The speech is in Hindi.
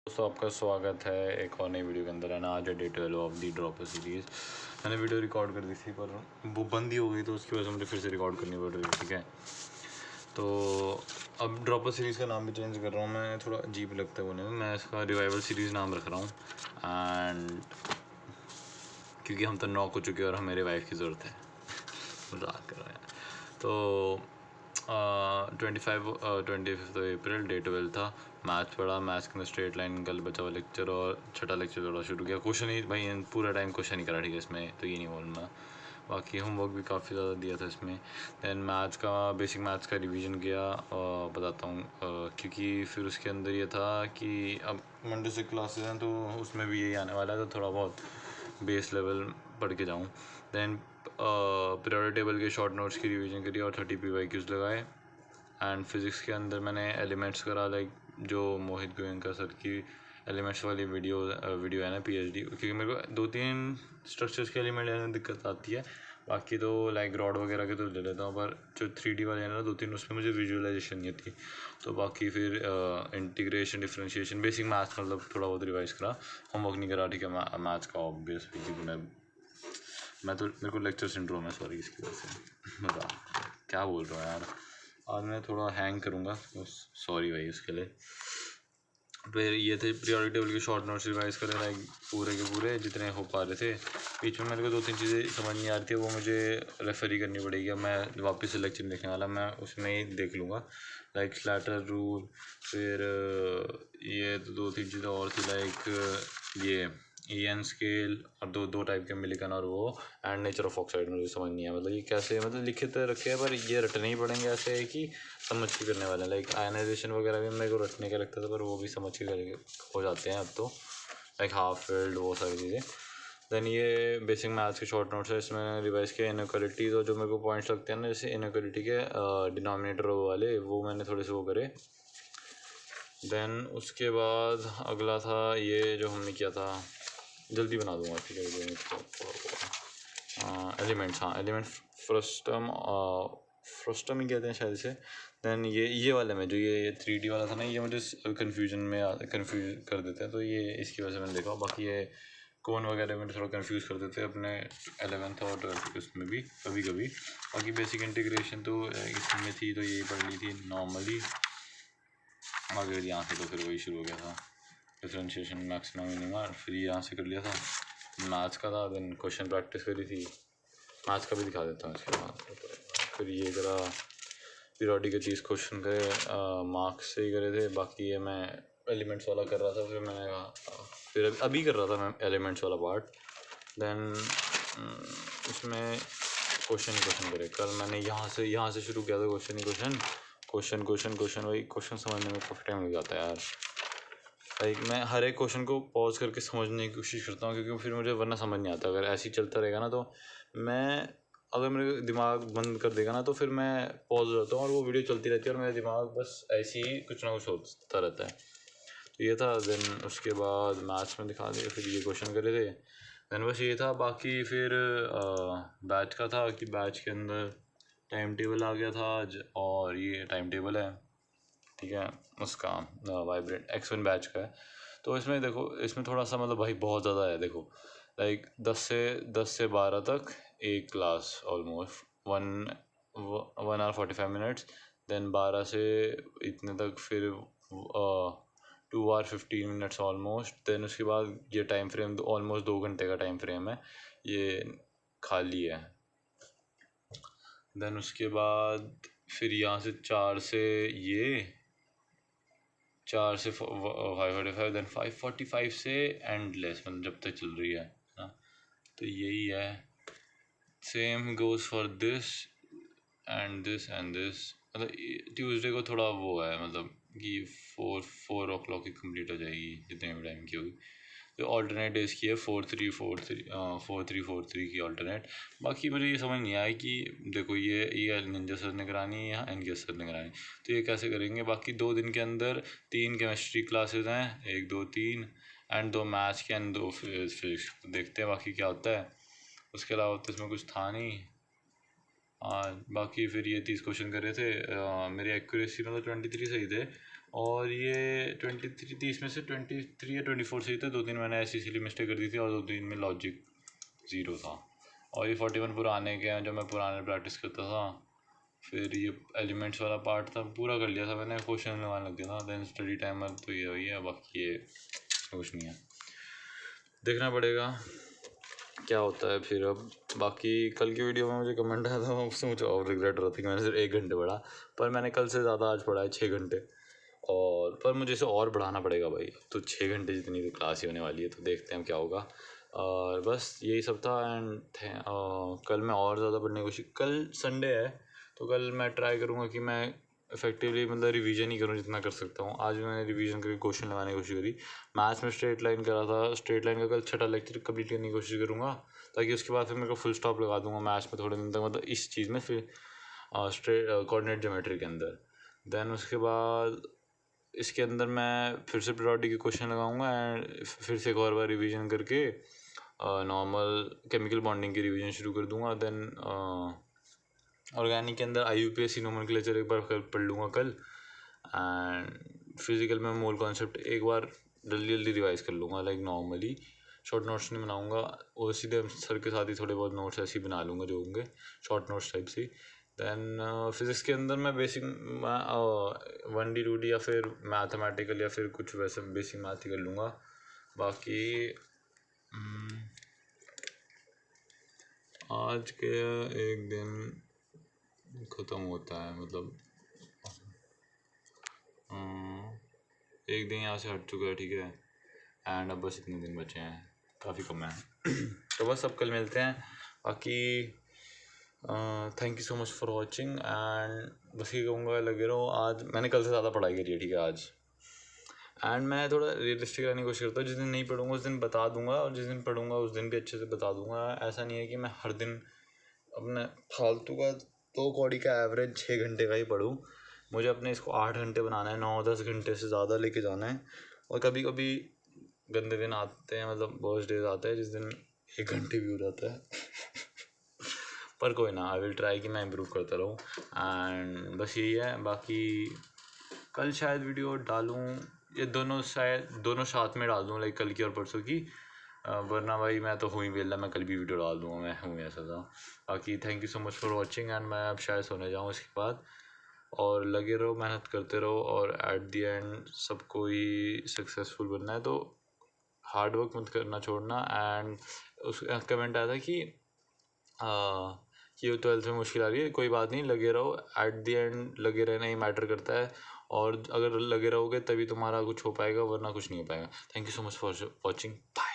दोस्तों आपका स्वागत है एक और नई वीडियो के अंदर है ना। आज है day 12 of the dropper series. मैंने वीडियो रिकॉर्ड कर दी थी पर वो बंद ही हो गई तो उसकी वजह से मुझे फिर से रिकॉर्ड करनी पड़ रही है। ठीक है, तो अब ड्रॉपर सीरीज़ का नाम भी चेंज कर रहा हूँ मैं। थोड़ा अजीब लगता है बोलने में, मैं इसका रिवाइवल सीरीज़ नाम रख रहा हूँ। एंड क्योंकि हम तो नॉक हो चुके हैं और हमें रिवाइव की ज़रूरत है। मजाक कर रहे हैं। तो 25 अप्रैल डे 12 था। मैथ्स पढ़ा, मैथ्स के अंदर स्ट्रेट लाइन कल बचा हुआ लेक्चर और छठा लेक्चर थोड़ा शुरू किया। क्वेश्चन ही भाई पूरा टाइम क्वेश्चन ही करा, ठीक है, इसमें तो ये नहीं बोलना। बाकी होमवर्क भी काफ़ी ज़्यादा दिया था इसमें। दैन मैथ्स का बेसिक मैथ्स का रिवीजन किया, बताता हूँ। क्योंकि फिर उसके अंदर ये था कि अब मंडे से क्लासेस हैं तो उसमें भी यही आने वाला है, तो थोड़ा बहुत बेस लेवल पढ़ के जाऊँ। दैन पीरियोडिक टेबल के शॉर्ट नोट्स की रिवीजन करी और 30 PYQs लगाए। एंड फिज़िक्स के अंदर मैंने एलिमेंट्स करा, लाइक जो मोहित गोयनका सर की एलिमेंट्स वाली वीडियो है ना, PhD। क्योंकि मेरे को 2-3 स्ट्रक्चर्स के एलिमेंट लेने में दिक्कत आती है। बाकी तो लाइक रॉड वगैरह के तो ले लेता हूँ, पर जो 3D वाले हैं ना 2-3, उसमें मुझे विजुअलाइजेशन नहीं थी। तो बाकी फिर इंटीग्रेशन, डिफरेंशिएशन, बेसिक मैथ्स मतलब थोड़ा बहुत रिवाइज करा। होमवर्क नहीं करा, ठीक है, मैथ्स का ऑब्वियस, क्योंकि मैं तो मेरे को लेक्चर सिंड्रोम है, सॉरी इसकी वजह से। मज़ा क्या बोल रहा हूँ यार, आज मैं थोड़ा हैंग करूँगा, सॉरी भाई उसके लिए। फिर ये थे पीरियोडिक टेबल के शॉर्ट नोट्स रिवाइज कर रहे, लाइक पूरे के पूरे जितने हो पा रहे थे। बीच में मेरे को 2-3 चीज़ें समझ नहीं आ रही थी, वो मुझे रेफ़र ही करनी पड़ेगी। अब मैं वापस से लेक्चर देखने वाला, मैं उसमें ही देख लूँगा, लाइक स्लैटर रूल। फिर ये 2-3 चीज़ें और थी, लाइक ये EN स्केल और दो टाइप के मिलिकन और वो एंड नेचर ऑफ ऑक्साइड। मुझे समझ नहीं है मतलब ये कैसे, मतलब लिखे तो रखे हैं पर ये रटने ही पड़ेंगे। ऐसे है कि समझ के करने वाले हैं, लाइक आयनाइजेशन वगैरह भी मेरे को रटने का लगता था, पर वो भी समझ के करके हो जाते हैं अब तो, लाइक हाफ फील्ड, वो सारी चीज़ें। दैन ये बेसिक मैथ्स के शॉर्ट नोट्स है, इसमें रिवाइज किया इनइक्वालिटी। तो जो मेरे को पॉइंट्स लगते हैं ना, जैसे इनइक्वालिटी के डिनोमिनेटर वाले, वो मैंने थोड़े से वो करे। दैन उसके बाद अगला था ये जो हमने किया था, जल्दी बना दूंगा, ठीक है, एलिमेंट्स। हाँ, एलिमेंट फ्रस्टम ही कहते हैं शायद से। दैन ये वाले में जो ये 3D वाला था ना, ये मुझे कन्फ्यूजन में कन्फ्यूज कर देते हैं, तो ये इसकी वजह से मैंने देखा। बाकी ये कौन वगैरह में थोड़ा कंफ्यूज कर देते हैं अपने 11th और 12th उसमें भी कभी कभी। बाकी बेसिक इंटीग्रेशन तो इसमें थी, तो यही पढ़ ली थी नॉर्मली। आगे यहाँ से तो फिर वही शुरू हो गया था, डिफरेंशिएशन, मैक्सिमम, मिनिमा। फिर यहाँ से कर लिया था, मैथ्स का था। देन क्वेश्चन प्रैक्टिस करी थी, मैथ्स का भी दिखा देता हूँ इसके बाद। फिर ये करा, पीरियोडिक के 30 क्वेश्चन करे, मार्क्स से ही करे थे। बाकी ये मैं एलिमेंट्स वाला कर रहा था, फिर मैंने फिर अभी कर रहा था मैं एलिमेंट्स वाला पार्ट। देन उसमें क्वेश्चन करे। कल मैंने यहाँ से शुरू किया था, क्वेश्चन वही क्वेश्चन समझने में काफ़ी टाइम लग जाता है यार। लाइक मैं हर एक क्वेश्चन को पॉज करके समझने की कोशिश करता हूँ, क्योंकि फिर मुझे वरना समझ नहीं आता। अगर ऐसे ही चलता रहेगा ना, तो मैं, अगर मेरे दिमाग बंद कर देगा ना, तो फिर मैं पॉज हो जाता हूँ और वो वीडियो चलती रहती है और मेरा दिमाग बस ऐसे ही कुछ ना कुछ होता रहता है। तो ये था। देन उसके बाद मैथ्स में दिखा दिया, फिर ये क्वेश्चन करे थे। देन बस ये था। बाकी फिर बैच का था कि बैच के अंदर टाइम टेबल आ गया था आज, और ये टाइम टेबल है, ठीक है, उसका वाइब्रेंट X1 बैच का है। तो इसमें देखो, इसमें थोड़ा सा मतलब भाई बहुत ज़्यादा है। देखो लाइक 10 से 12 तक एक class, almost 1 hour 45 minutes। Then 12 से इतने तक फिर 2 hour 15 minutes ऑलमोस्ट। देन उसके बाद ये टाइम फ्रेम ऑलमोस्ट 2 घंटे का टाइम फ्रेम है, ये खाली है। देन उसके बाद फिर यहाँ से 4 से 5:45, देन 5:45 से एंडलेस, मतलब जब तक चल रही है ना। तो यही है, same goes for this and this and this. मतलब ट्यूसडे को थोड़ा वो है, मतलब कि 4 o'clock की कंप्लीट हो जाएगी जितने भी टाइम की होगी। तो ऑल्टरनेट डेज़ की है 4-3 की ऑल्टरनेट। बाकी मुझे ये समझ नहीं आया कि देखो ये निंजा सर ने करानी है या NGS सर ने करानी, तो ये कैसे करेंगे। बाकी 2 दिन के अंदर 3 केमिस्ट्री क्लासेस हैं, 1 2 3, एंड 2 मैथ्स के एंड 2 फिजिक्स। देखते हैं बाकी क्या होता है। उसके अलावा तो इसमें कुछ था नहीं। हाँ, बाकी फिर ये 30 क्वेश्चन करे थे। मेरी एक्यूरेसी मतलब 23 सही थे, और ये 30 में से 23 या 24 सही थे, 2-3 मैंने ऐसी इसीलिए मिस्टेक कर दी थी और 2-3 में लॉजिक 0 था। और ये 41 पुराने के हैं जो मैं पुराने प्रैक्टिस करता था। फिर ये एलिमेंट्स वाला पार्ट था पूरा कर लिया था मैंने, क्वेश्चन लगाने लग गया था। देन स्टडी टाइमर तो ये वही है, बाकी ये कुछ नहीं है, देखना पड़ेगा क्या होता है फिर। अब बाकी कल की वीडियो में मुझे कमेंट आया था, उससे मुझे और रिग्रेट हो रहा था कि मैंने सिर्फ 1 घंटे पढ़ा, पर मैंने कल से ज़्यादा आज पढ़ा है 6 घंटे। और पर मुझे इसे और बढ़ाना पड़ेगा भाई, तो 6 घंटे जितनी तो क्लास ही होने वाली है, तो देखते हैं क्या होगा। और बस यही सब था। एंड कल मैं और ज़्यादा पढ़ने की कोशिश, कल संडे है तो कल मैं ट्राई करूँगा कि मैं इफेक्टिवली मतलब रिवीजन ही करूँ जितना कर सकता हूँ। आज मैंने रिवीजन करके क्वेश्चन लगाने की कोशिश करी। मैथ्स में स्ट्रेट लाइन करा था, स्ट्रेट लाइन का कल 6ठा लेक्चर कंप्लीट करने की कोशिश करूँगा, ताकि उसके बाद फिर मेरे को फुल स्टॉप लगा दूँगा मैथ्स में थोड़े दिन तक, मतलब इस चीज़ में, फिर स्ट्रेट कोऑर्डिनेट ज्योमेट्री के अंदर। देन उसके बाद इसके अंदर मैं फिर से पीरियोडिक के क्वेश्चन लगाऊंगा एंड फिर से एक और बार रिवीजन करके नॉर्मल केमिकल बॉन्डिंग की रिवीजन शुरू कर दूंगा। देन ऑर्गेनिक के अंदर IUPAC नोमेनक्लेचर एक बार पढ़ लूँगा कल। एंड फिज़िकल में मोल कॉन्सेप्ट एक बार जल्दी जल्दी रिवाइज कर लूँगा, लाइक नॉर्मली शॉर्ट नोट्स नहीं बनाऊँगा, वो सीधे सर के साथ ही थोड़े बहुत नोट्स ऐसे ही बना लूँगा जो होंगे शॉर्ट नोट्स टाइप से। दैन फिज़िक्स के अंदर मैं बेसिक 1D 2D या फिर मैथमेटिकल या फिर कुछ वैसे बेसिक मैथ ही कर लूँगा। बाकी आज के एक दिन ख़त्म होता है, मतलब एक दिन यहाँ से हट चुका है, ठीक है। एंड अब बस इतने दिन बचे हैं, काफ़ी कम है। तो बस अब कल मिलते हैं। बाकी thank you so much for watching. And बस ये कहूँगा लगे रहो, आज मैंने कल से ज़्यादा पढ़ाई करी है, ठीक है आज। एंड मैं थोड़ा रियलिस्टिक रहने की कोशिश करता हूँ, जिस दिन नहीं पढ़ूँगा उस दिन बता दूँगा, और जिस दिन पढ़ूँगा उस दिन भी अच्छे से बता दूँगा। ऐसा नहीं है कि मैं हर दिन अपने फालतू का 2 कौड़ी का एवरेज 6 घंटे का ही पढूँ। मुझे अपने इसको 8 घंटे बनाना है, 9-10 घंटे से ज़्यादा लेके जाना है। और कभी कभी गंदे दिन आते हैं, मतलब वर्स्ट डेज आते हैं जिस दिन 1 घंटे भी हो जाता है पर कोई ना, आई विल ट्राई कि मैं इम्प्रूव करता रहूँ। एंड बस यही है। बाकी कल शायद वीडियो डालूँ, ये दोनों शायद दोनों साथ में डाल दूँ, लाइक कल की और परसों की। वरना भाई मैं तो हूँ ही वेला, मैं कल भी वीडियो डाल दूँगा, मैं हूँ ऐसा था। बाकी thank you so much for watching. And मैं अब शायद सोने जाऊँ इसके बाद। और लगे रहो, मेहनत करते रहो, और एट दी एंड सबको ही सक्सेसफुल बनना है, तो हार्ड वर्क मत करना छोड़ना। एंड उस कमेंट आया था कि ये 12th में मुश्किल आ रही है, कोई बात नहीं, लगे रहो, एट दी एंड लगे रहना ही मैटर करता है। और अगर लगे रहोगे तभी तुम्हारा कुछ हो पाएगा, वरना कुछ नहीं हो पाएगा। Thank you so much for watching, bye.